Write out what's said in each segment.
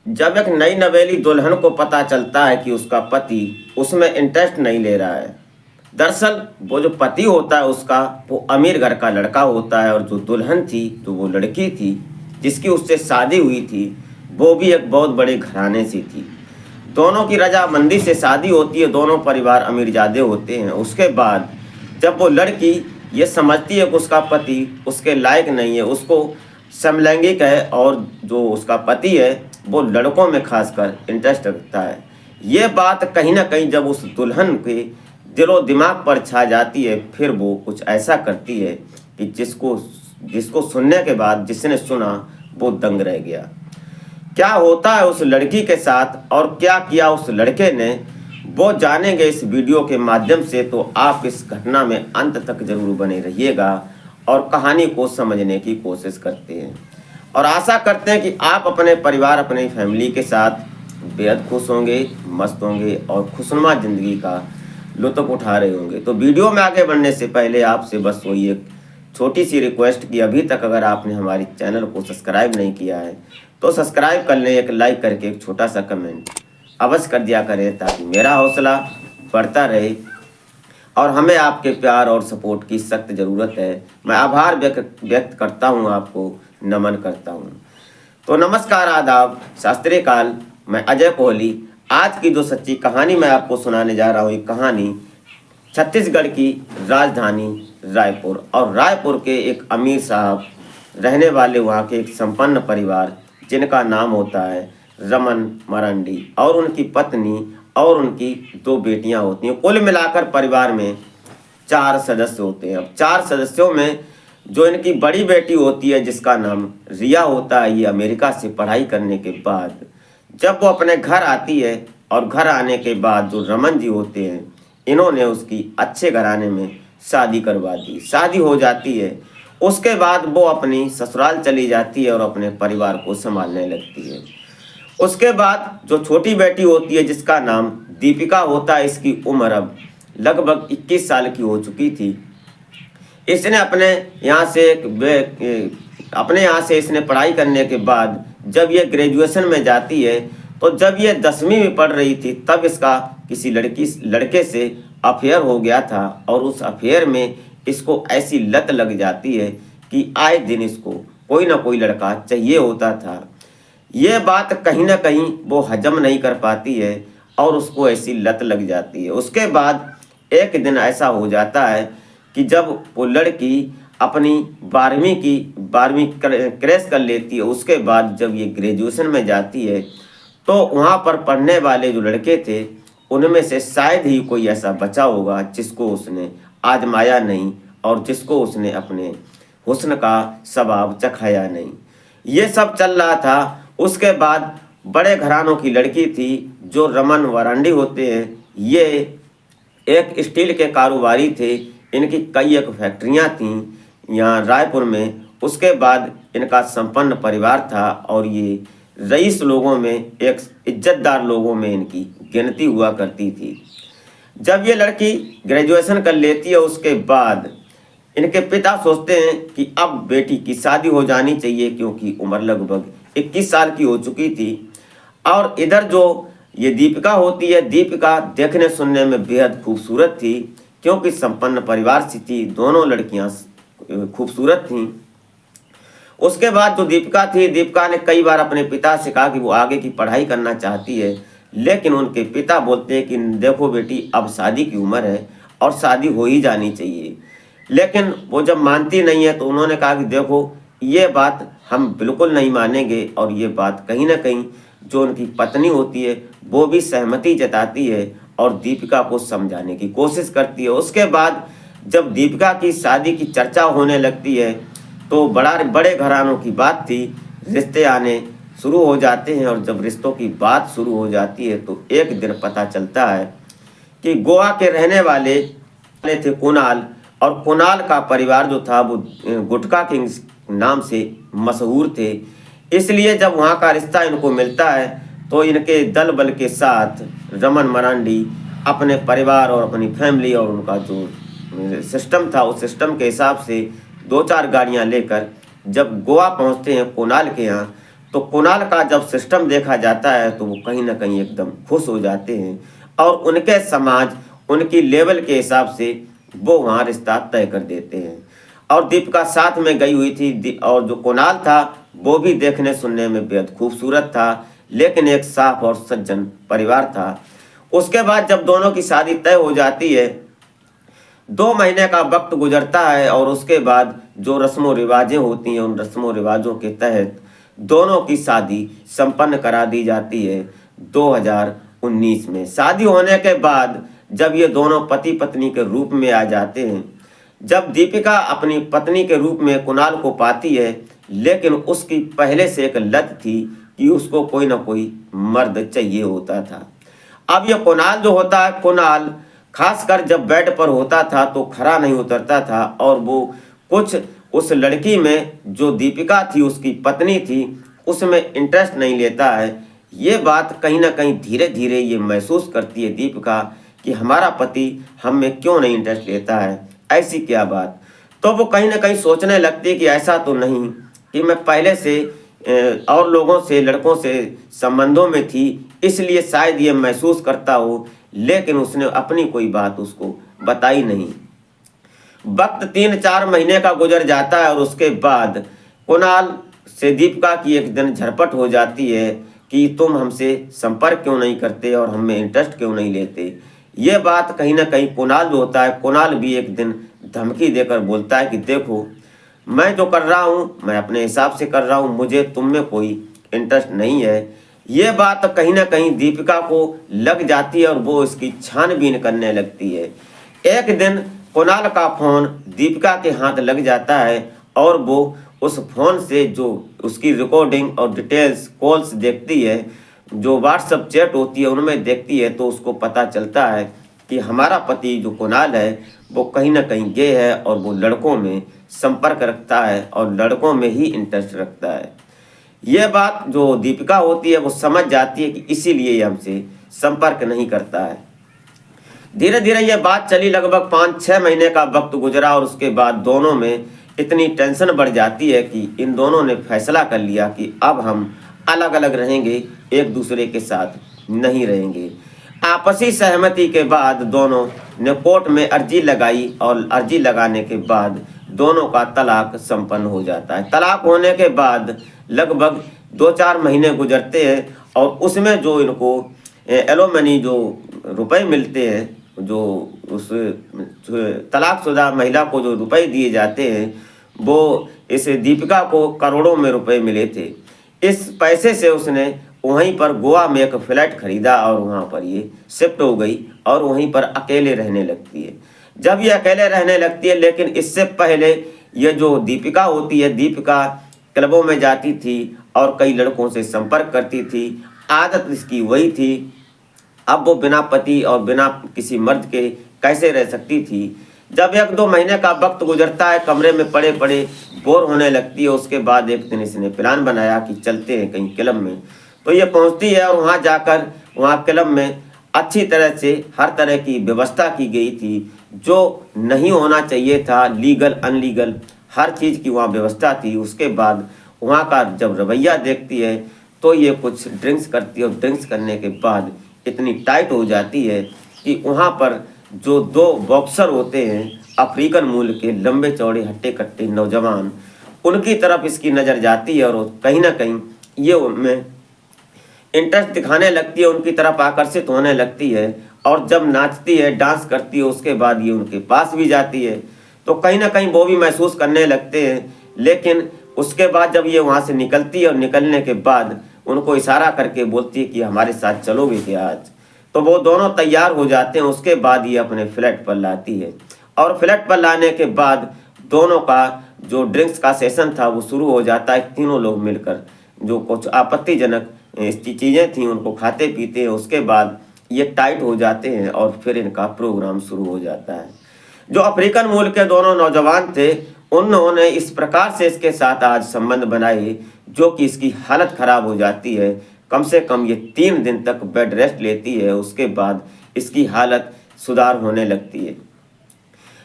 जब एक नई नवेली दुल्हन को पता चलता है कि उसका पति उसमें इंटरेस्ट नहीं ले रहा है। दरअसल वो जो पति होता है उसका, वो अमीर घर का लड़का होता है, और जो दुल्हन थी, जो वो लड़की थी जिसकी उससे शादी हुई थी, वो भी एक बहुत बड़े घराने से थी। दोनों की रजामंदी से शादी होती है, दोनों परिवार अमीरजादे होते हैं। उसके बाद जब वो लड़की ये समझती है कि उसका पति उसके लायक नहीं है, उसको समलैंगिक है, और जो उसका पति है वो लड़कों में खासकर इंटरेस्ट रखता है। ये बात कहीं ना कहीं जब उस दुल्हन के दिलो दिमाग पर छा जाती है, फिर वो कुछ ऐसा करती है कि जिसको जिसको सुनने के बाद जिसने सुना वो दंग रह गया। क्या होता है उस लड़की के साथ और क्या किया उस लड़के ने, वो जानेंगे इस वीडियो के माध्यम से। तो आप इस घटना में अंत तक जरूर बने रहिएगा और कहानी को समझने की कोशिश करते हैं, और आशा करते हैं कि आप अपने परिवार, अपनी फैमिली के साथ बेहद खुश होंगे, मस्त होंगे और खुशनुमा ज़िंदगी का लुत्फ़ उठा रहे होंगे। तो वीडियो में आगे बढ़ने से पहले आपसे बस वही एक छोटी सी रिक्वेस्ट कि अभी तक अगर आपने हमारे चैनल को सब्सक्राइब नहीं किया है तो सब्सक्राइब कर लें, एक लाइक करके एक छोटा सा कमेंट अवश्य कर दिया करें, ताकि मेरा हौसला बढ़ता रहे। और हमें आपके प्यार और सपोर्ट की सख्त ज़रूरत है। मैं आभार व्यक्त करता हूँ, आपको नमन करता हूँ। तो नमस्कार, आदाब, शास्त्रीय काल। मैं अजय कोहली। आज की जो सच्ची कहानी मैं आपको सुनाने जा रहा हूँ, ये कहानी छत्तीसगढ़ की राजधानी रायपुर और रायपुर के एक अमीर साहब रहने वाले, वहाँ के एक संपन्न परिवार जिनका नाम होता है रमन मरांडी, और उनकी पत्नी और उनकी 2 बेटियां होती हैं। कुल मिलाकर परिवार में 4 सदस्य होते हैं। अब 4 सदस्यों में जो इनकी बड़ी बेटी होती है जिसका नाम रिया होता है, ये अमेरिका से पढ़ाई करने के बाद जब वो अपने घर आती है, और घर आने के बाद जो रमन जी होते हैं, इन्होंने उसकी अच्छे घराने में शादी करवा दी। शादी हो जाती है, उसके बाद वो अपनी ससुराल चली जाती है और अपने परिवार को संभालने लगती है। उसके बाद जो छोटी बेटी होती है जिसका नाम दीपिका होता है, इसकी उम्र अब लगभग 21 साल की हो चुकी थी। इसने अपने यहाँ से इसने पढ़ाई करने के बाद जब ये ग्रेजुएशन में जाती है, तो जब ये 10वीं में पढ़ रही थी तब इसका किसी लड़के से अफेयर हो गया था, और उस अफेयर में इसको ऐसी लत लग जाती है कि आए दिन इसको कोई ना कोई लड़का चाहिए होता था। ये बात कहीं ना कहीं वो हजम नहीं कर पाती है और उसको ऐसी लत लग जाती है। उसके बाद एक दिन ऐसा हो जाता है कि जब वो लड़की अपनी 12वीं क्रैश कर लेती है, उसके बाद जब ये ग्रेजुएशन में जाती है, तो वहाँ पर पढ़ने वाले जो लड़के थे उनमें से शायद ही कोई ऐसा बचा होगा जिसको उसने आजमाया नहीं और जिसको उसने अपने हुस्न का सवाब चखाया नहीं। ये सब चल रहा था। उसके बाद बड़े घरानों की लड़की थी जो रमन मरांडी होते हैं, ये एक स्टील के कारोबारी थे। इनकी कई एक फैक्ट्रियां थीं यहाँ रायपुर में। उसके बाद इनका संपन्न परिवार था और ये रईस लोगों में, एक इज्जतदार लोगों में इनकी गिनती हुआ करती थी। जब ये लड़की ग्रेजुएशन कर लेती है, उसके बाद इनके पिता सोचते हैं कि अब बेटी की शादी हो जानी चाहिए, क्योंकि उम्र लगभग 21 साल की हो चुकी थी। और इधर जो ये दीपिका होती है, दीपिका देखने सुनने में बेहद खूबसूरत थी, क्योंकि संपन्न परिवार से थी। दोनों लड़कियां खूबसूरत थीं। उसके बाद जो दीपिका थी, दीपिका ने कई बार अपने पिता से कहा कि वो आगे की पढ़ाई करना चाहती है, लेकिन उनके पिता बोलते हैं कि देखो बेटी, अब शादी की उम्र है और शादी हो ही जानी चाहिए। लेकिन वो जब मानती नहीं है तो उन्होंने कहा कि देखो, ये बात हम बिल्कुल नहीं मानेंगे। और ये बात कहीं ना कहीं जो उनकी पत्नी होती है वो भी सहमति जताती है और दीपिका को समझाने की कोशिश करती है। उसके बाद जब दीपिका की शादी की चर्चा होने लगती है, तो बड़े घरानों की बात थी, रिश्ते आने शुरू हो जाते हैं। और जब रिश्तों की बात शुरू हो जाती है तो एक दिन पता चलता है कि गोवा के रहने वाले थे कुणाल, और कुणाल का परिवार जो था वो गुटखा किंग नाम से मशहूर थे। इसलिए जब वहाँ का रिश्ता इनको मिलता है तो इनके दल बल के साथ रमन मरांडी अपने परिवार और अपनी फैमिली और उनका जो सिस्टम था, उस सिस्टम के हिसाब से 2-4 गाड़ियाँ लेकर जब गोवा पहुँचते हैं कुणाल के यहाँ, तो कुणाल का जब सिस्टम देखा जाता है तो वो कहीं ना कहीं एकदम खुश हो जाते हैं और उनके समाज, उनकी लेवल के हिसाब से वो वहाँ रिश्ता तय कर देते हैं। और दीपिका साथ में गई हुई थी और जो कुणाल था वो भी देखने सुनने में बेहद खूबसूरत था, लेकिन एक साफ और सज्जन परिवार था। उसके बाद जब दोनों की शादी तय हो जाती है, 2 महीने का वक्त गुजरता है और उसके बाद जो रस्मों रिवाजें होती हैं उन रस्मों रिवाजों के तहत दोनों की शादी संपन्न करा दी जाती है 2019 में। शादी होने के बाद जब ये दोनों पति पत्नी के रूप में आ जाते हैं, जब दीपिका अपनी पत्नी के रूप में कुणाल को पाती है, लेकिन उसकी पहले से एक लत थी कि उसको कोई ना कोई मर्द चाहिए होता था। अब ये कुणाल जो होता है, कुणाल खासकर जब बेड पर होता था तो खड़ा नहीं उतरता था और वो कुछ उस लड़की में जो दीपिका थी, उसकी पत्नी थी, उसमें इंटरेस्ट नहीं लेता है। ये बात कहीं ना कहीं धीरे धीरे ये महसूस करती है दीपिका कि हमारा पति हम में क्यों नहीं इंटरेस्ट लेता है, ऐसी क्या बात। तो वो कहीं ना कहीं सोचने लगती है कि ऐसा तो नहीं कि मैं पहले से और लोगों से, लड़कों से संबंधों में थी, इसलिए शायद ये महसूस करता हो, लेकिन उसने अपनी कोई बात उसको बताई नहीं। वक्त 3-4 महीने का गुजर जाता है और उसके बाद कुणाल से दीपिका की एक दिन झरपट हो जाती है कि तुम हमसे संपर्क क्यों नहीं करते और हमें इंटरेस्ट क्यों नहीं लेते। ये बात कहीं ना कहीं कुणाल जो होता है, कुणाल भी एक दिन धमकी देकर बोलता है कि देखो, मैं जो कर रहा हूँ मैं अपने हिसाब से कर रहा हूँ, मुझे तुम में कोई इंटरेस्ट नहीं है। ये बात कहीं ना कहीं दीपिका को लग जाती है और वो इसकी छानबीन करने लगती है। एक दिन कुणाल का फ़ोन दीपिका के हाथ लग जाता है और वो उस फ़ोन से जो उसकी रिकॉर्डिंग और डिटेल्स कॉल्स देखती है, जो व्हाट्सएप चैट होती है उनमें देखती है, तो उसको पता चलता है कि हमारा पति जो कुणाल है वो कहीं ना कहीं गे है और वो लड़कों में संपर्क रखता है और लड़कों में ही इंटरेस्ट रखता है। ये बात जो दीपिका होती है वो समझ जाती है कि इसीलिए ये हमसे संपर्क नहीं करता है। धीरे धीरे ये बात चली, लगभग 5-6 महीने का वक्त गुजरा और उसके बाद दोनों में इतनी टेंशन बढ़ जाती है कि इन दोनों ने फैसला कर लिया कि अब हम अलग अलग रहेंगे, एक दूसरे के साथ नहीं रहेंगे। आपसी सहमति के बाद दोनों ने कोर्ट में अर्जी लगाई और अर्जी लगाने के बाद दोनों का तलाक संपन्न हो जाता है। तलाक होने के बाद लगभग 2-4 महीने गुजरते हैं और उसमें जो इनको एलोमनी जो रुपए मिलते हैं, जो उस तलाकशुदा महिला को जो रुपए दिए जाते हैं, वो इस दीपिका को करोड़ों में रुपए मिले थे। इस पैसे से उसने वहीं पर गोवा में एक फ्लैट खरीदा और वहाँ पर ये शिफ्ट हो गई और वहीं पर अकेले रहने लगती है। जब ये अकेले रहने लगती है, लेकिन इससे पहले ये जो दीपिका होती है, दीपिका क्लबों में जाती थी और कई लड़कों से संपर्क करती थी। आदत इसकी वही थी। अब वो बिना पति और बिना किसी मर्द के कैसे रह सकती थी। जब 1-2 महीने का वक्त गुजरता है, कमरे में पड़े पड़े बोर होने लगती है। उसके बाद एक दिन इसने प्लान बनाया कि चलते हैं कहीं क्लब में। तो ये पहुंचती है और वहां जाकर वहां क्लब में अच्छी तरह से हर तरह की व्यवस्था की गई थी, जो नहीं होना चाहिए था, लीगल अनलीगल हर चीज़ की वहाँ व्यवस्था थी। उसके बाद वहाँ का जब रवैया देखती है तो ये कुछ ड्रिंक्स करती है और ड्रिंक्स करने के बाद इतनी टाइट हो जाती है कि वहाँ पर जो 2 बॉक्सर होते हैं अफ्रीकन मूल के, लंबे चौड़े हट्टे कट्टे नौजवान, उनकी तरफ इसकी नज़र जाती है और कहीं ना कहीं ये उनमें इंटरेस्ट दिखाने लगती है, उनकी तरफ आकर्षित होने लगती है। और जब नाचती है, डांस करती है, उसके बाद ये उनके पास भी जाती है, तो कहीं ना कहीं वो भी महसूस करने लगते हैं। लेकिन उसके बाद जब ये वहाँ से निकलती है और निकलने के बाद उनको इशारा करके बोलती है कि हमारे साथ चलोगे क्या आज, तो वो दोनों तैयार हो जाते हैं। उसके बाद ये अपने फ्लैट पर लाती है और फ्लैट पर लाने के बाद दोनों का जो ड्रिंक्स का सेशन था वो शुरू हो जाता है। तीनों लोग मिलकर जो कुछ आपत्तिजनक चीज़ें थी उनको खाते पीते हैं। उसके बाद ये टाइट हो जाते हैं और फिर इनका प्रोग्राम शुरू हो जाता है। जो अफ्रीकन मूल के दोनों नौजवान थे, उन्होंने इस प्रकार से इसके साथ आज संबंध बनाए जो कि इसकी हालत ख़राब हो जाती है। कम से कम ये 3 दिन तक बेड रेस्ट लेती है। उसके बाद इसकी हालत सुधार होने लगती है।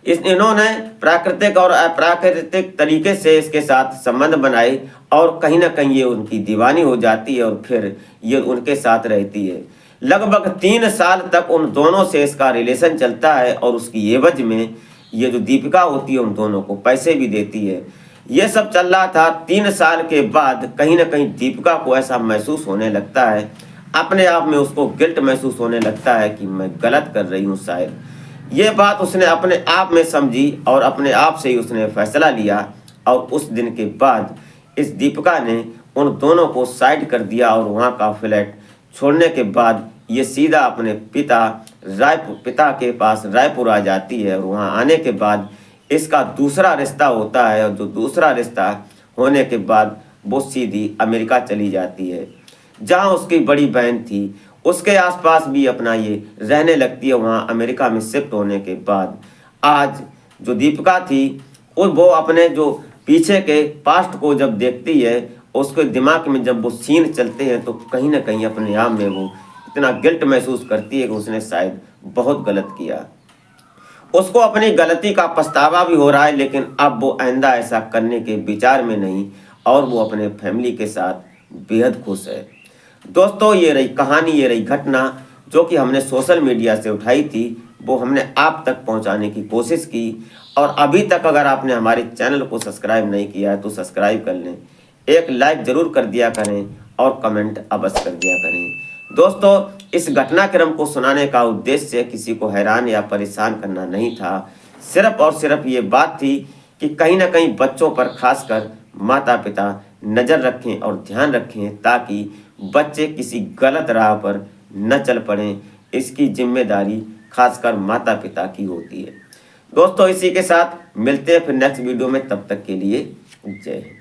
इन्होंने प्राकृतिक और अप्राकृतिक तरीके से इसके साथ संबंध बनाए और कहीं ना कहीं ये उनकी दीवानी हो जाती है और फिर ये उनके साथ रहती है। लगभग 3 साल तक उन दोनों से इसका रिलेशन चलता है और उसकी एवज में ये जो दीपिका होती है उन दोनों को पैसे भी देती है। ये सब चल रहा था। 3 साल के बाद कहीं ना कहीं दीपिका को ऐसा महसूस होने लगता है, अपने आप में उसको गिल्ट महसूस होने लगता है कि मैं गलत कर रही हूँ शायद। ये बात उसने अपने आप में समझी और अपने आप से ही उसने फैसला लिया और उस दिन के बाद इस दीपिका ने उन दोनों को साइड कर दिया और वहाँ का फ्लैट छोड़ने के बाद ये सीधा अपने पिता के पास रायपुर आ जाती है। और वहाँ आने के बाद इसका दूसरा रिश्ता होता है और जो दूसरा रिश्ता होने के बाद वो सीधी अमेरिका चली जाती है, जहाँ उसकी बड़ी बहन थी उसके आसपास भी अपना ये रहने लगती है। वहाँ अमेरिका में शिफ्ट होने के बाद आज जो दीपिका थी वो अपने जो पीछे के पास्ट को जब देखती है, उसके दिमाग में जब वो सीन चलते हैं तो कहीं ना कहीं अपने आप में वो इतना गिल्ट महसूस करती है कि उसने शायद बहुत गलत किया। उसको अपनी गलती का पछतावा भी हो रहा है, लेकिन अब वो आइंदा ऐसा करने के विचार में नहीं और वो अपने फैमिली के साथ बेहद खुश है। दोस्तों, ये रही कहानी, ये रही घटना जो कि हमने सोशल मीडिया से उठाई थी, वो हमने आप तक पहुंचाने की कोशिश की। और अभी तक अगर आपने हमारे चैनल को सब्सक्राइब नहीं किया है तो सब्सक्राइब कर लें, एक लाइक ज़रूर कर दिया करें और कमेंट अवश्य कर दिया करें। दोस्तों, इस घटनाक्रम को सुनाने का उद्देश्य किसी को हैरान या परेशान करना नहीं था। सिर्फ और सिर्फ ये बात थी कि कहीं ना कहीं बच्चों पर खासकर माता पिता नज़र रखें और ध्यान रखें ताकि बच्चे किसी गलत राह पर न चल पड़ें। इसकी जिम्मेदारी खासकर माता पिता की होती है। दोस्तों, इसी के साथ मिलते हैं फिर नेक्स्ट वीडियो में। तब तक के लिए जय हिंद।